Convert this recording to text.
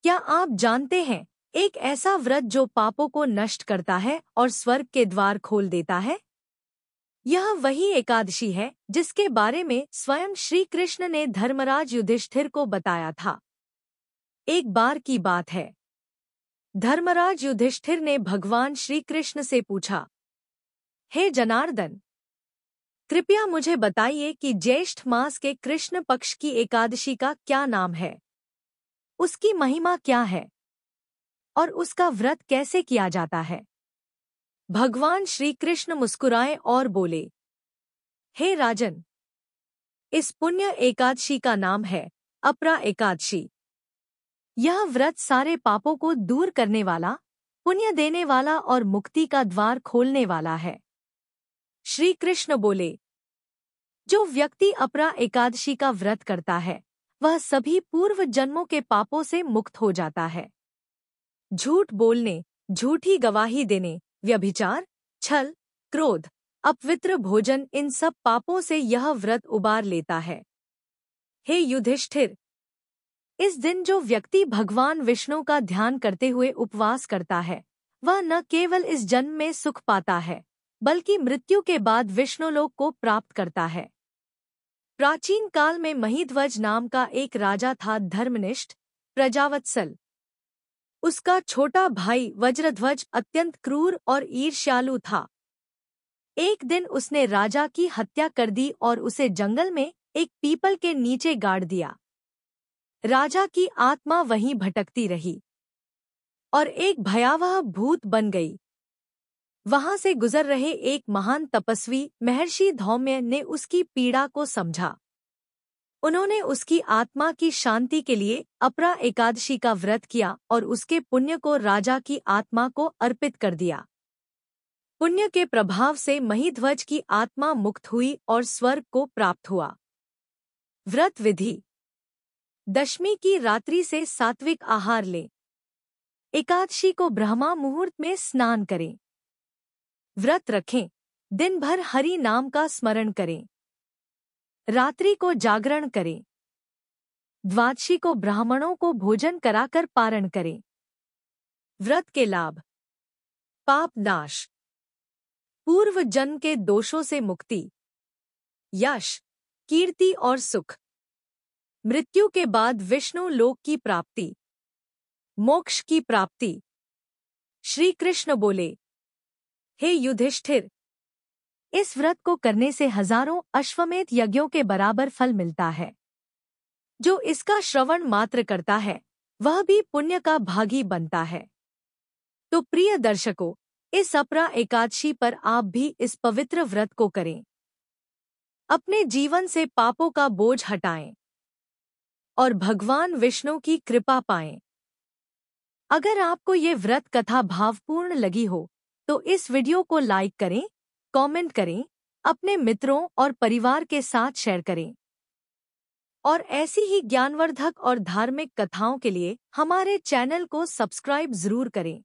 क्या आप जानते हैं एक ऐसा व्रत जो पापों को नष्ट करता है और स्वर्ग के द्वार खोल देता है? यह वही एकादशी है जिसके बारे में स्वयं श्री कृष्ण ने धर्मराज युधिष्ठिर को बताया था। एक बार की बात है, धर्मराज युधिष्ठिर ने भगवान श्री कृष्ण से पूछा, हे जनार्दन, कृपया मुझे बताइए कि ज्येष्ठ मास के कृष्ण पक्ष की एकादशी का क्या नाम है, उसकी महिमा क्या है और उसका व्रत कैसे किया जाता है। भगवान श्री कृष्ण मुस्कुराए और बोले, हे राजन, इस पुण्य एकादशी का नाम है अपरा एकादशी। यह व्रत सारे पापों को दूर करने वाला, पुण्य देने वाला और मुक्ति का द्वार खोलने वाला है। श्री कृष्ण बोले, जो व्यक्ति अपरा एकादशी का व्रत करता है वह सभी पूर्व जन्मों के पापों से मुक्त हो जाता है। झूठ बोलने, झूठी गवाही देने, व्यभिचार, छल, क्रोध, अपवित्र भोजन, इन सब पापों से यह व्रत उबार लेता है। हे युधिष्ठिर, इस दिन जो व्यक्ति भगवान विष्णु का ध्यान करते हुए उपवास करता है वह न केवल इस जन्म में सुख पाता है बल्कि मृत्यु के बाद विष्णुलोक को प्राप्त करता है। प्राचीन काल में महिध्वज नाम का एक राजा था, धर्मनिष्ठ, प्रजावत्सल। उसका छोटा भाई वज्रध्वज अत्यंत क्रूर और ईर्ष्यालु था। एक दिन उसने राजा की हत्या कर दी और उसे जंगल में एक पीपल के नीचे गाड़ दिया। राजा की आत्मा वहीं भटकती रही और एक भयावह भूत बन गई। वहां से गुजर रहे एक महान तपस्वी महर्षि धौम्य ने उसकी पीड़ा को समझा। उन्होंने उसकी आत्मा की शांति के लिए अपरा एकादशी का व्रत किया और उसके पुण्य को राजा की आत्मा को अर्पित कर दिया। पुण्य के प्रभाव से महिध्वज की आत्मा मुक्त हुई और स्वर्ग को प्राप्त हुआ। व्रत विधि: दशमी की रात्रि से सात्विक आहार लें। एकादशी को ब्रह्मा मुहूर्त में स्नान करें। व्रत रखें, दिन भर हरि नाम का स्मरण करें। रात्रि को जागरण करें। द्वादशी को ब्राह्मणों को भोजन कराकर पारण करें। व्रत के लाभ: पाप नाश, पूर्व जन्म के दोषों से मुक्ति, यश, कीर्ति और सुख, मृत्यु के बाद विष्णु लोक की प्राप्ति, मोक्ष की प्राप्ति। श्री कृष्ण बोले, हे युधिष्ठिर, इस व्रत को करने से हजारों अश्वमेध यज्ञों के बराबर फल मिलता है। जो इसका श्रवण मात्र करता है वह भी पुण्य का भागी बनता है। तो प्रिय दर्शकों, इस अपरा एकादशी पर आप भी इस पवित्र व्रत को करें। अपने जीवन से पापों का बोझ हटाएं और भगवान विष्णु की कृपा पाएं। अगर आपको ये व्रत कथा भावपूर्ण लगी हो तो इस वीडियो को लाइक करें, कमेंट करें, अपने मित्रों और परिवार के साथ शेयर करें। और ऐसी ही ज्ञानवर्धक और धार्मिक कथाओं के लिए हमारे चैनल को सब्सक्राइब जरूर करें।